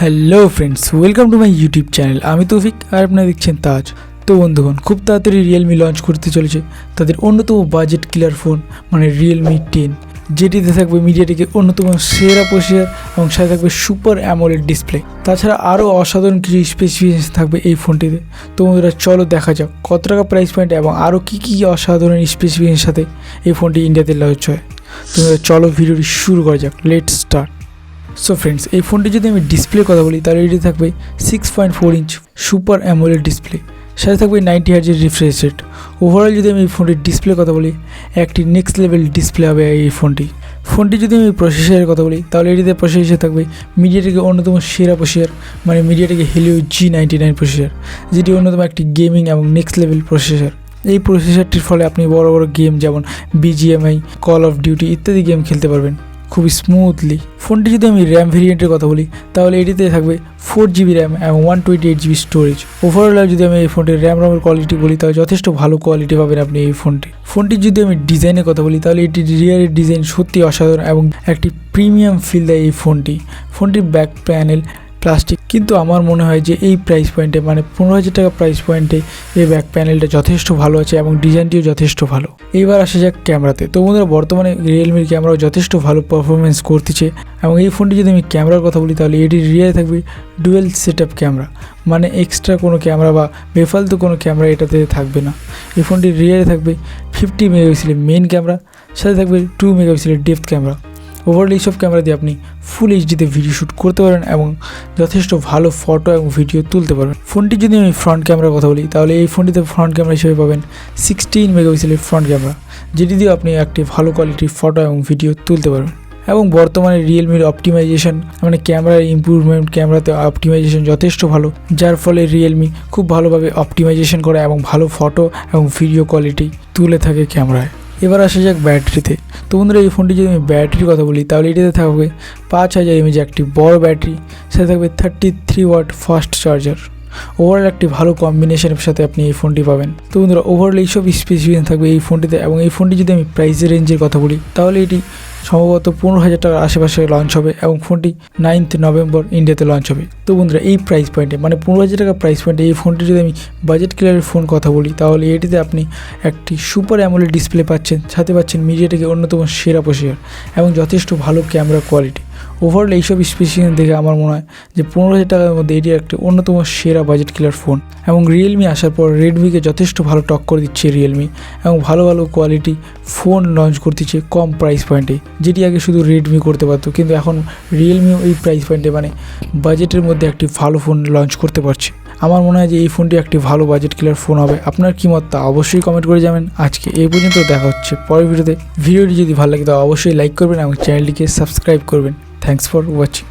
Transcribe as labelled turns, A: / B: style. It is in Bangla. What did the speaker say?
A: Hello friends, welcome to my YouTube channel. আমি তৌফিক আর আপনারা দেখছেন তাজ। তো বন্ধুগণ, খুব তাড়াতাড়ি রিয়েলমি লঞ্চ করতে চলেছে তাদের অন্যতম বাজেট কিলার ফোন মানে রিয়েলমি 10, যেটিতে থাকবে মিডিয়াটেকের অন্যতম সেরা প্রসেসর এবং সাথে থাকবে সুপার অ্যামোলেড ডিসপ্লে। তাছাড়া আরও অসাধারণ কিছু স্পেসিফিকেশন থাকবে এই ফোনটিতে। তো বন্ধুরা, চলো দেখা যাক কত টাকা প্রাইস পয়েন্ট এবং আরও কী কী অসাধারণ স্পেসিফিকেশনের সাথে এই ফোনটি ইন্ডিয়াতে লঞ্চ হয়। তো চলো ভিডিওটি শুরু করা যাক, লেটস স্টার্ট। সো ফ্রেন্ডস, এই ফোনটি যদি আমি ডিসপ্লের কথা বলি তাহলে এটি থাকবে 6.4 ইঞ্চ সুপার অ্যামোলেড ডিসপ্লে, সাথে থাকবে 90 হার্জের রিফ্রেশ রেট। ওভারঅল যদি আমি এই ফোনটির ডিসপ্লের কথা বলি, একটি নেক্সট লেভেল ডিসপ্লে হবে এই ফোনটি যদি আমি প্রসেসরের কথা বলি তাহলে এটিতে প্রসেসর থাকবে মিডিয়াটেকের অন্যতম সেরা প্রসেসর মানে মিডিয়াটেকের হেলিও G99 প্রসেসর, যেটি অন্যতম একটি গেমিং এবং নেক্সট লেভেল প্রসেসর। এই প্রসেসরটির ফলে আপনি বড় বড় গেম যেমন BGMI, কল অফ ডিউটি ইত্যাদি গেম খেলতে পারবেন খুব স্মুথলি। ফোনটি যদি আমি র্যাম ভেরিয়েন্টের কথা বলি তাহলে এটিতে থাকবে 4GB র্যাম এবং 128GB স্টোরেজ। ওভারঅল যদি আমি এই ফোনটির র্যামের কোয়ালিটি বলি তাহলে যথেষ্ট ভালো কোয়ালিটি পাবেন আপনি এই ফোনটির যদি আমি ডিজাইনের কথা বলি তাহলে এটি রিয়ারের ডিজাইন সত্যি অসাধারণ এবং একটি প্রিমিয়াম ফিল দেয় এই ফোনটির ব্যাক প্যানেল প্লাস্টিক, কিন্তু আমার মনে হয় যে এই প্রাইস পয়েন্টে মানে 15,000 টাকা প্রাইস পয়েন্টে এই ব্যাক প্যানেলটা যথেষ্ট ভালো আছে এবং ডিজাইনটিও যথেষ্ট ভালো। এইবার আসা যাক ক্যামেরাতে। তো বন্ধুরা, বর্তমানে রিয়েলমির ক্যামেরাও যথেষ্ট ভালো পারফরমেন্স করতেছে এবং এই ফোনটি যদি আমি ক্যামেরার কথা বলি তাহলে এটির রিয়ারে থাকবে ডুয়েল সেটআপ ক্যামেরা, মানে এক্সট্রা কোনো ক্যামেরা বা বেফালতু কোনো ক্যামেরা এটাতে থাকবে না। এই ফোনটির রিয়ারে থাকবে 50 মেগাপিক্সেলের মেইন ক্যামেরা, সাথে থাকবে 2 মেগাপিক্সেলের ডেপথ ক্যামেরা। ওভারঅল এইসব ক্যামেরা দিয়ে আপনি ফুল এইচডিতে ভিডিও শ্যুট করতে পারেন এবং যথেষ্ট ভালো ফটো এবং ভিডিও তুলতে পারবেন। ফোনটি যদি আমি ফ্রন্ট ক্যামেরার কথা বলি তাহলে এই ফোনটিতে ফ্রন্ট ক্যামেরা হিসেবে পাবেন 16 মেগাপিক্সেলের ফ্রন্ট ক্যামেরা, যেটি দিয়ে আপনি একটি ভালো কোয়ালিটির ফটো এবং ভিডিও তুলতে পারবেন। এবং বর্তমানে রিয়েলমির অপটিমাইজেশন মানে ক্যামেরার ইমপ্রুভমেন্ট, ক্যামেরাতে অপটিমাইজেশন যথেষ্ট ভালো, যার ফলে রিয়েলমি খুব ভালোভাবে অপটিমাইজেশন করে এবং ভালো ফটো এবং ভিডিও কোয়ালিটি তুলে থাকে ক্যামেরায়। এবার আসা যাক ব্যাটারিতে। তো বন্ধুরা, এই ফোনটি যদি আমি ব্যাটারির কথা বলি তাহলে এটিতে থাকবে 5000 mAh একটি বড় ব্যাটারি, সাথে থাকবে 33 ওয়াট ফাস্ট চার্জার। ওভারঅল একটি ভালো কম্বিনেশনের সাথে আপনি এই ফোনটি পাবেন। তো বন্ধুরা, ওভারঅল এইসব স্পেসিফিকেশন থাকবে এই ফোনটিতে এবং এই ফোনটি যদি আমি প্রাইসের রেঞ্জের কথা বলি তাহলে এটি সম্ভবত 15,000 টাকার আশেপাশে লঞ্চ হবে এবং ফোনটি 9th নভেম্বর ইন্ডিয়াতে লঞ্চ হবে। তো বন্ধুরা, এই প্রাইস পয়েন্টে মানে 15,000 টাকা প্রাইস পয়েন্টে এই ফোনটি যদি আমি বাজেট ক্লিয়ারের ফোন কথা বলি তাহলে এটিতে আপনি একটি সুপার অ্যামোলেড ডিসপ্লে পাচ্ছেন, সাথে পাচ্ছেন মিডিয়াটেকের অন্যতম সেরা প্রসেসর এবং যথেষ্ট ভালো ক্যামেরা কোয়ালিটি। ওভারঅল এইসব স্পেসিফিকেশন দেখে আমার মনে হয় যে 15,000 টাকার মধ্যে এটি একটি অন্যতম সেরা বাজেট কিলার ফোন। এবং রিয়েলমি আসার পর রেডমিকে যথেষ্ট ভালো টক্কর দিচ্ছে রিয়েলমি এবং ভালো ভালো কোয়ালিটি ফোন লঞ্চ করতেছে কম প্রাইস পয়েন্টে, যেটি আগে শুধু রেডমি করতে পারতো, কিন্তু এখন রিয়েলমিও এই প্রাইস পয়েন্টে মানে বাজেটের মধ্যে একটি ভালো ফোন লঞ্চ করতে পারছে। আমার মনে হয় যে এই ফোনটি একটি ভালো বাজেট কিলার ফোন হবে। আপনার কি মত তা অবশ্যই কমেন্ট করে যাবেন। আজকে এই পর্যন্ত, দেখা হচ্ছে পরের ভিডিওতে। ভিডিওটি যদি ভালো লাগে তো অবশ্যই লাইক করবেন এবং চ্যানেলটিকে সাবস্ক্রাইব করবেন। Thanks for watching.